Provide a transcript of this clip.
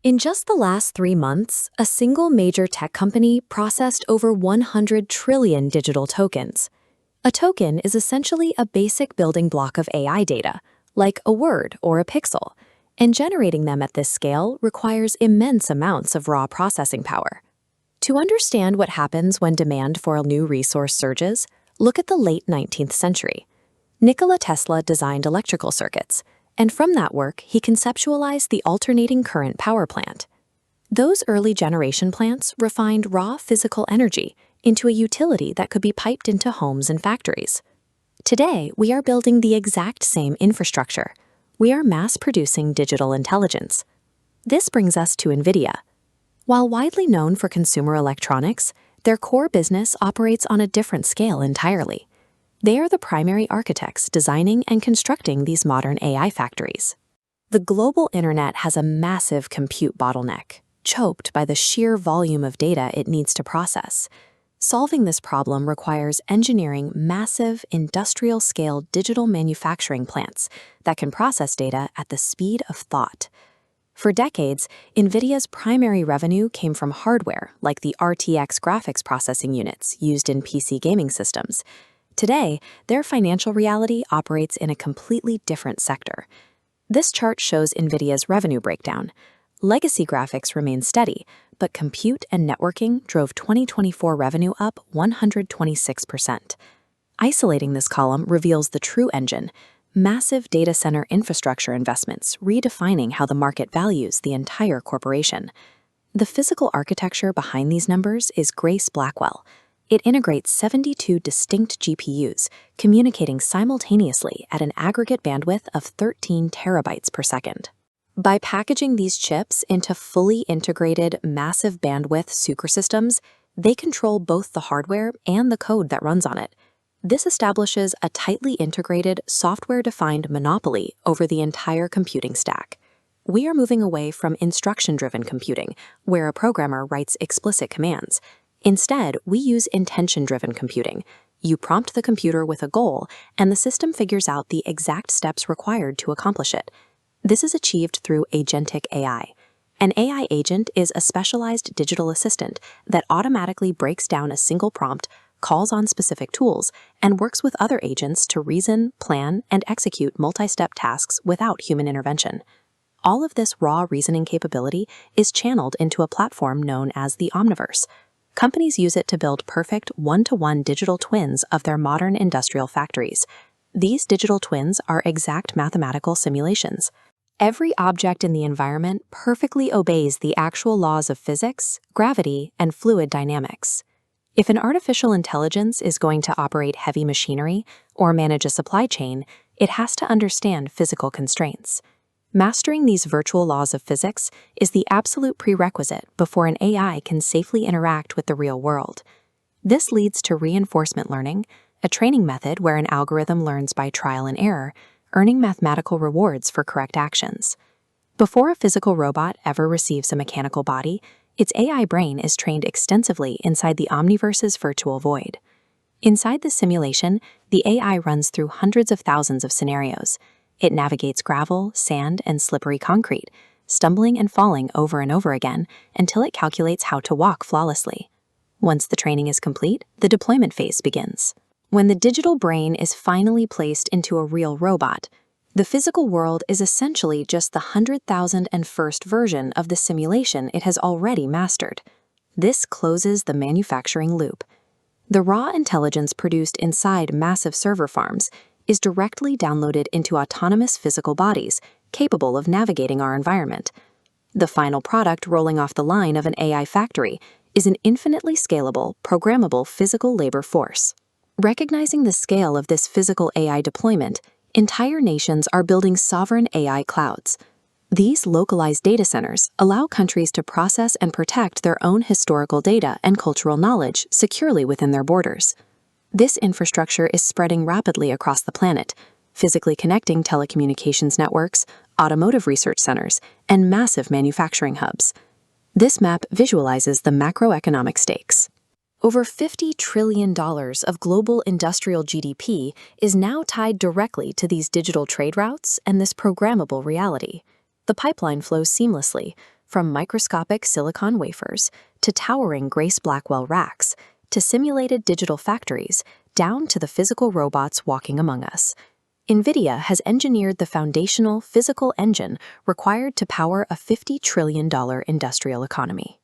In just the last 3 months, a single major tech company processed over 100 trillion digital tokens. A token is essentially a basic building block of AI data, like a word or a pixel, and generating them at this scale requires immense amounts of raw processing power. To understand what happens when demand for a new resource surges, look at the late 19th century. Nikola Tesla designed electrical circuits, and from that work, he conceptualized the alternating current power plant. Those early generation plants refined raw physical energy into a utility that could be piped into homes and factories. Today, we are building the exact same infrastructure. We are mass-producing digital intelligence. This brings us to Nvidia. While widely known for consumer electronics, their core business operates on a different scale entirely. They are the primary architects designing and constructing these modern AI factories. The global internet has a massive compute bottleneck, choked by the sheer volume of data it needs to process. Solving this problem requires engineering massive, industrial-scale digital manufacturing plants that can process data at the speed of thought. For decades, Nvidia's primary revenue came from hardware like the RTX graphics processing units used in PC gaming systems. Today, their financial reality operates in a completely different sector. This chart shows Nvidia's revenue breakdown. Legacy graphics remain steady, but compute and networking drove 2024 revenue up 126%. Isolating this column reveals the true engine: massive data center infrastructure investments redefining how the market values the entire corporation. The physical architecture behind these numbers is Grace Blackwell. It integrates 72 distinct GPUs, communicating simultaneously at an aggregate bandwidth of 13 terabytes per second. By packaging these chips into fully integrated, massive bandwidth supersystems, they control both the hardware and the code that runs on it. This establishes a tightly integrated, software-defined monopoly over the entire computing stack. We are moving away from instruction-driven computing, where a programmer writes explicit commands. Instead, we use intention-driven computing. You prompt the computer with a goal, and the system figures out the exact steps required to accomplish it. This is achieved through agentic AI. An AI agent is a specialized digital assistant that automatically breaks down a single prompt, calls on specific tools, and works with other agents to reason, plan, and execute multi-step tasks without human intervention. All of this raw reasoning capability is channeled into a platform known as the Omniverse. Companies use it to build perfect one-to-one digital twins of their modern industrial factories. These digital twins are exact mathematical simulations. Every object in the environment perfectly obeys the actual laws of physics, gravity, and fluid dynamics. If an artificial intelligence is going to operate heavy machinery or manage a supply chain, it has to understand physical constraints. Mastering these virtual laws of physics is the absolute prerequisite before an AI can safely interact with the real world. This leads to reinforcement learning, a training method where an algorithm learns by trial and error, earning mathematical rewards for correct actions. Before a physical robot ever receives a mechanical body, its AI brain is trained extensively inside the Omniverse's virtual void. Inside the simulation, the AI runs through hundreds of thousands of scenarios. It navigates gravel, sand, and slippery concrete, stumbling and falling over and over again until it calculates how to walk flawlessly. Once the training is complete, the deployment phase begins. When the digital brain is finally placed into a real robot, the physical world is essentially just the 100,001st version of the simulation it has already mastered. This closes the manufacturing loop. The raw intelligence produced inside massive server farms is directly downloaded into autonomous physical bodies capable of navigating our environment. The final product rolling off the line of an AI factory is an infinitely scalable, programmable physical labor force. Recognizing the scale of this physical AI deployment, entire nations are building sovereign AI clouds. These localized data centers allow countries to process and protect their own historical data and cultural knowledge securely within their borders. This infrastructure is spreading rapidly across the planet, physically connecting telecommunications networks, automotive research centers, and massive manufacturing hubs. This map visualizes the macroeconomic stakes. Over $50 trillion of global industrial GDP is now tied directly to these digital trade routes and this programmable reality. The pipeline flows seamlessly, from microscopic silicon wafers to towering Grace Blackwell racks to simulated digital factories down to the physical robots walking among us. Nvidia has engineered the foundational physical engine required to power a $50 trillion industrial economy.